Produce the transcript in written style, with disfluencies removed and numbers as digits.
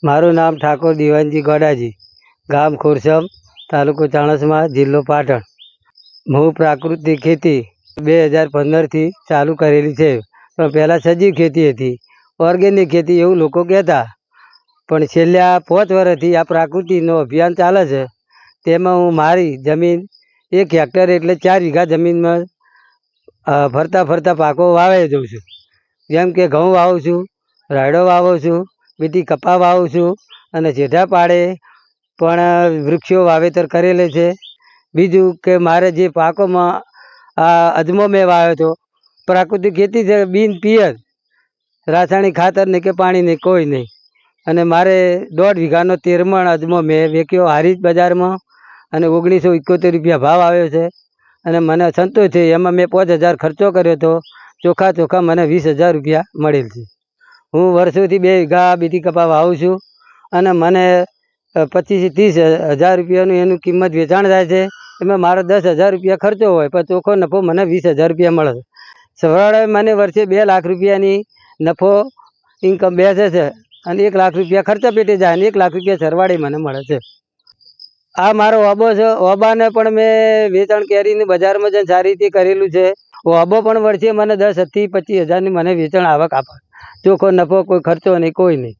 મારું નામ ઠાકોર દિવાનજી ગોડાજી, ગામ ખોરસમ, તાલુકો ચાણસ્મા, જિલ્લો પાટણ. હું પ્રાકૃતિક ખેતી 2015થી ચાલુ કરેલી છે. પણ પહેલાં સજીવ ખેતી હતી, ઓર્ગેનિક ખેતી એવું લોકો કહેતા. પણ છેલ્લા 5 વર્ષથી આ પ્રાકૃતિકનું અભિયાન ચાલે છે. તેમાં હું મારી જમીન 1 હેક્ટર એટલે 4 વીઘા જમીનમાં ફરતા ફરતા પાકો વાવી દઉં છું. જેમ કે ઘઉં વાવું છું, રાયડો વાવું છું, બીટી કપા વાવું છું અને જેઠા પાડે પણ વૃક્ષો વાવેતર કરેલે છે. બીજું કે મારે જે પાકોમાં અજમો મેં વાવ્યો હતો, પ્રાકૃતિક ખેતી છે, બિન પિયત, રાસાયણિક ખાતર નહીં કે પાણી નહીં, કોઈ નહીં. અને મારે 1.5 વીઘાનો 13 મણ અજમો મેં વેચ્યો હારીજ બજારમાં અને 1971 રૂપિયા ભાવ આવ્યો છે. અને મને સંતોષ છે. એમાં મેં 5000 ખર્ચો કર્યો હતો, ચોખ્ખા મને 20,000 રૂપિયા મળેલ છે. હું વર્ષોથી 2 વીઘા બીટી કપા વાવું છું અને મને 25 થી 30 હજાર રૂપિયાનું એનું કિંમત વેચાણ થાય છે. એમાં મારો 10,000 રૂપિયા ખર્ચો હોય પણ ચોખ્ખો નફો મને 20,000 રૂપિયા મળે છે. સરવાળે મને વર્ષે 2 લાખ રૂપિયાની નફો ઇન્કમ બેસે છે અને 1 લાખ રૂપિયા ખર્ચા પેટે જાય અને 1 લાખ રૂપિયા સરવાળે મને મળે છે. આ મારો ઓબો છે. ઓબાને પણ મેં વેચાણ કેરીને બજારમાં જઈને સારી રીતે કરેલું છે. ઓબો પણ વર્ષે મને 10 થી 25 હજારની મને વેચાણ આવક આપે. ચોખ્ખો નફો, કોઈ ખર્ચો નહીં, કોઈ નહીં.